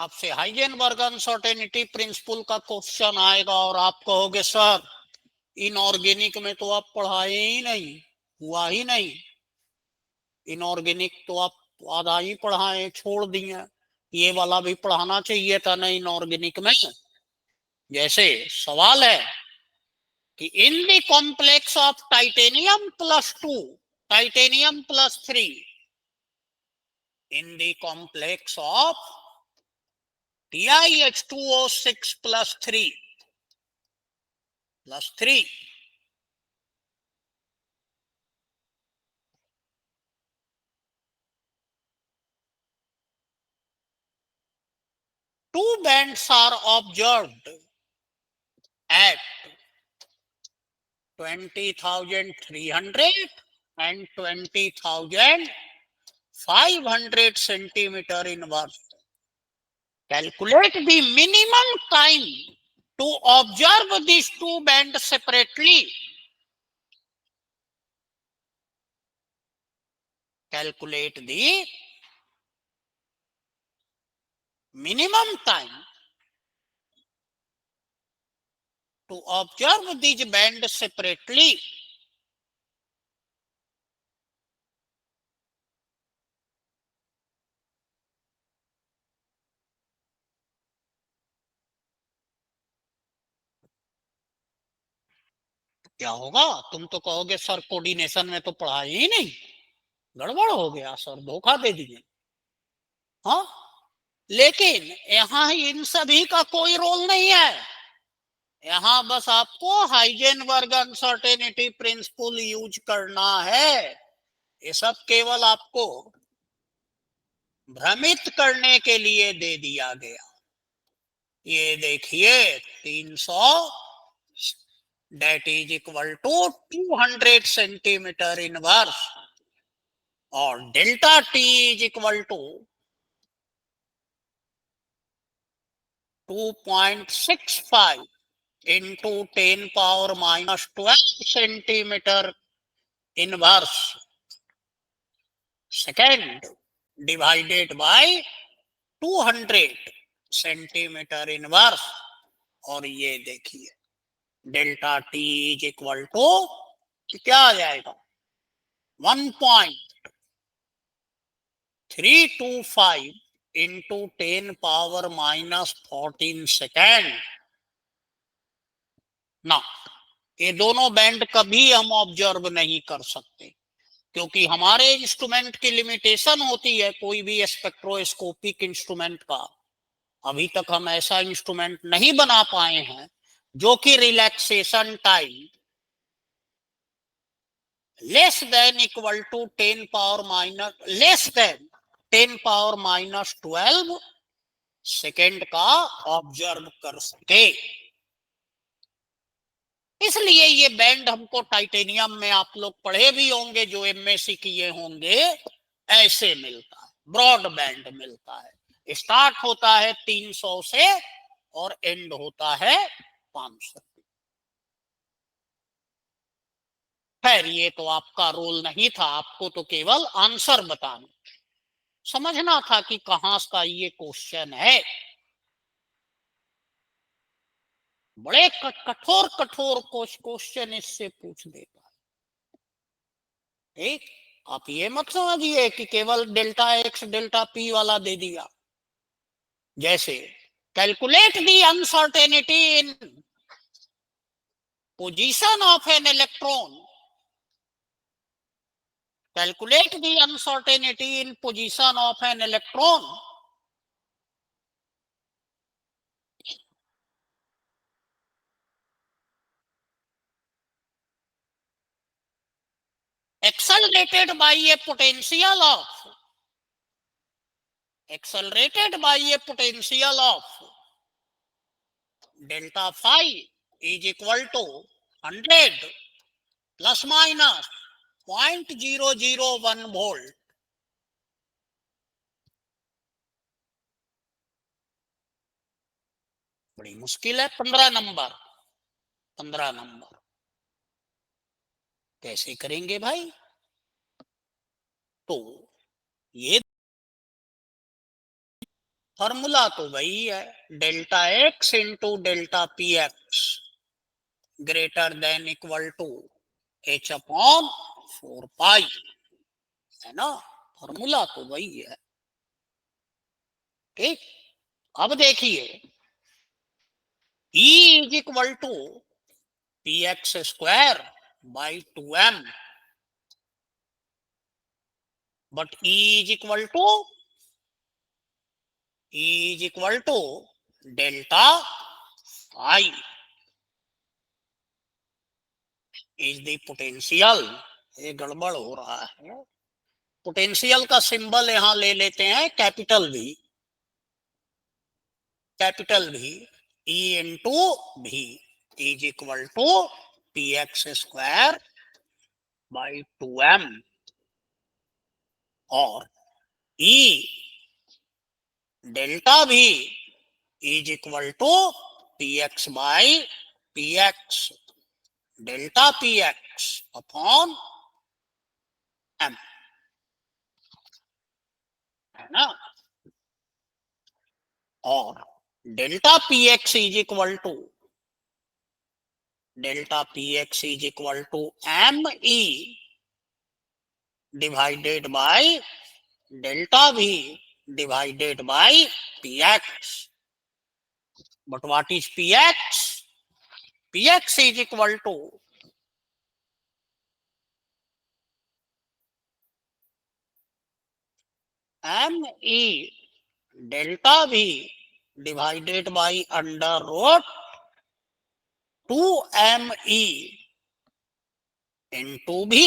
आपसे Heisenberg uncertainty principal का question आएगा और आप कहोगे सर इनऑर्गेनिक में तो आप पढ़ाए ही नहीं, हुआ ही नहीं, इनऑर्गेनिक तो आप आधा ही पढ़ाए, छोड़ दिए, ये वाला भी पढ़ाना चाहिए था ना इनऑर्गेनिक में। जैसे सवाल है कि in the complex of titanium +2, titanium +3, in the complex of TiH2O6 +3 two bands are observed at 20,300 and 20,500 centimeter inverse. Calculate the minimum time to observe these two bands separately. Calculate the minimum time to observe these bands separately. क्या होगा? तुम तो कहोगे sir coordination में तो पढ़ाई ही नहीं, गड़बड़ हो गया सर, धोखा दे दिए। हाँ, लेकिन यहाँ इन सभी का कोई रोल नहीं है। यहाँ बस आपको हाइजेनबर्ग अनसर्टेनिटी प्रिंसिपल यूज करना है। ये सब केवल आपको भ्रमित करने के लिए दे दिया गया। ये देखिए 300 that is equal to 200 centimetre inverse और delta T is equal to 2.65 into 10 power minus 12 centimeter inverse second divided by 200 centimetre inverse. और ये देखिए delta T is equal to क्या आ जाएगा 1.325 इंटू 10 पावर माइनस 14 सेकेंड ना। ये दोनों बैंड कभी हम ऑब्जर्व नहीं कर सकते क्योंकि हमारे इंस्ट्रूमेंट की लिमिटेशन होती है, कोई भी स्पेक्ट्रोस्कोपिक इंस्ट्रूमेंट का। अभी तक हम ऐसा इंस्ट्रूमेंट नहीं बना पाए हैं जो कि relaxation time less than equal to 10 power minus less than 10 power minus 12 second का ऑब्जर्व कर सके। इसलिए ये बैंड हमको टाइटेनियम में आप लोग पढ़े भी होंगे, जो एमएससी किए होंगे, ऐसे मिलता है, ब्रॉड बैंड मिलता है। स्टार्ट होता है 300 से और एंड होता है 500। खैर ये तो आपका रोल नहीं था, आपको तो केवल आंसर बताना, समझना था कि कहां का ये क्वेश्चन है। बड़े कठोर कठोर क्वेश्चन इससे पूछ देता है। ठीक, आप ये मत समझिए कि केवल डेल्टा एक्स डेल्टा पी वाला दे दिया। जैसे calculate the uncertainty in position of an electron, calculate the uncertainty in position of an electron. accelerated by a potential of delta phi is equal to 100 plus minus 0.001 volt। बड़ी मुश्किल है। 15 number कैसे करेंगे भाई? तो ये फॉर्मूला तो वही है, delta X into delta P X greater than equal to H upon 4 pi, है ना। फॉर्मूला तो वही है। ठीक, अब देखिए E is equal to P x square by 2m, but E is equal to delta I is the potential. ये गड़बड़ हो रहा है। पोटेंशियल का सिंबल यहां ले लेते हैं कैपिटल भी, capital V. E into V is equal to P x square by 2m, और E delta V is equal to P x by p x delta P x upon m, है ना। और delta P x is equal to m e divided by delta V divided by p x. But what is p x? P x is equal to m e delta V divided by under root 2me into भी।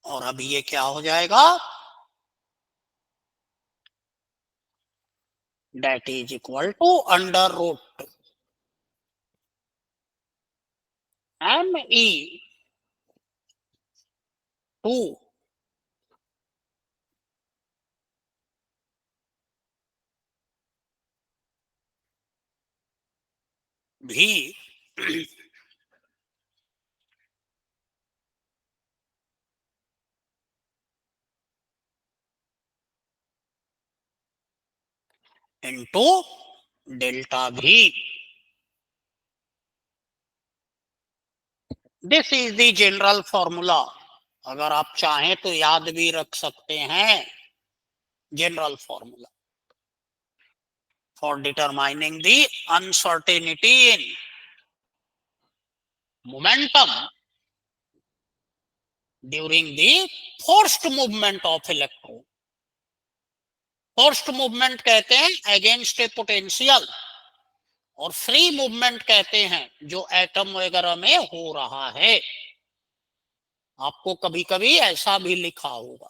और अब ये क्या हो जाएगा? That is equal to under root M E 2 भी into delta भी। This is the general formula. अगर आप चाहें तो याद भी रख सकते हैं general formula for determining the uncertainty in momentum during the forced movement of electron. Forced movement कहते हैं अगेंस्ट ए पोटेंशियल, और फ्री मूवमेंट कहते हैं जो एटम वगैरह में हो रहा है। आपको कभी कभी ऐसा भी लिखा होगा,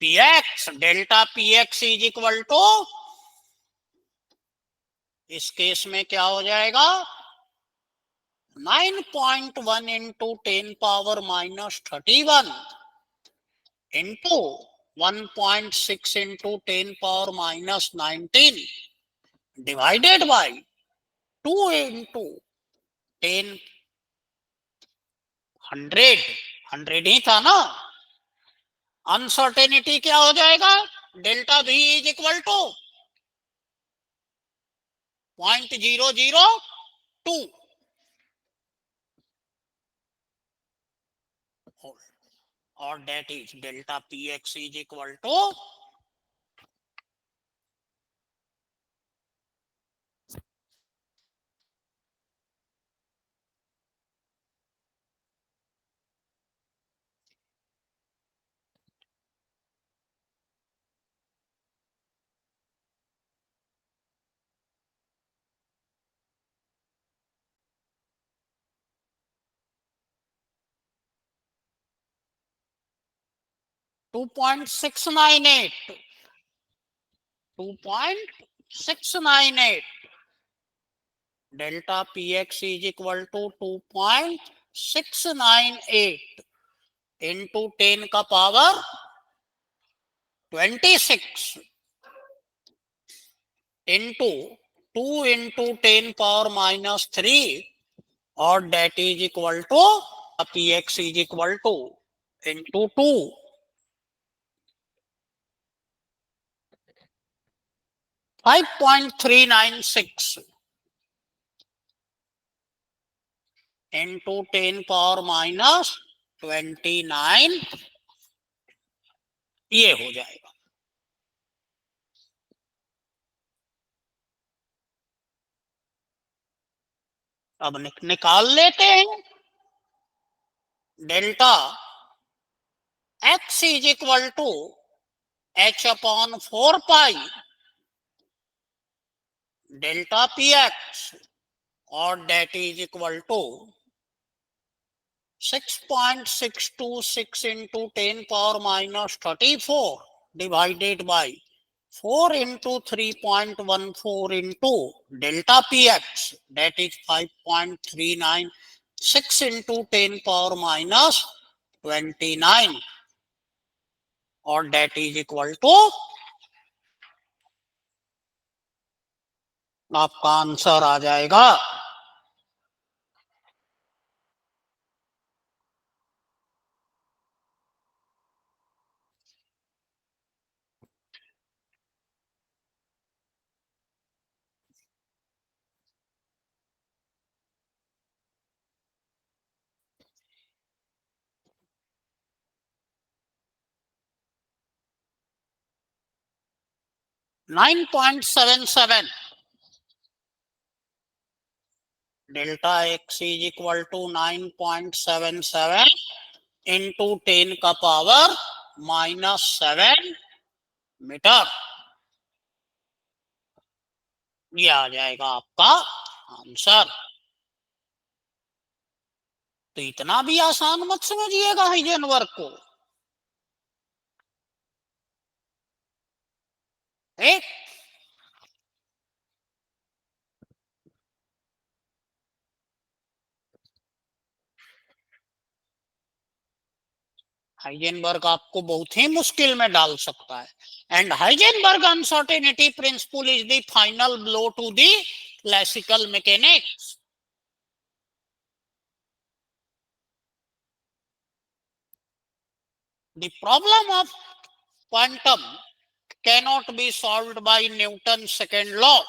P x delta P x is equal to, इस केस में क्या हो जाएगा 9.1 into 10⁻³ into 1.6 into 10⁻⁹ divided by 2 into 10 100 ही था ना। अनसर्टेनिटी क्या हो जाएगा? Delta V is equal to 0.002 और that is delta P x is equal to 2.698 delta P x is equal to 2.698 into 10 का पावर 26 इंटू 2 इंटू 10⁻³ और that is equal to px is equal to into 2 5.396 into 10 power minus 29 ये हो जाएगा। अब निकाल लेते हैं। Delta x is equal to h upon 4 pi delta P x और that is equal to 6.626 into 10 power minus 34 divided by 4 into 3.14 into delta px, that is 5.396 into 10 power minus 29 और that is equal to आपका answer आ जाएगा 9.77 delta x is equal to 9.77 into 10 का power -7 metre ये आ जाएगा आपका answer. तो इतना भी आसान मत समझिएगा हाइजेनबर्ग को। एक हाइजेनबर्ग आपको बहुत ही मुश्किल में डाल सकता है। And Heisenberg uncertainty principle is the final blow to the classical mechanics. The problem of quantum cannot be solved by Newton's second law.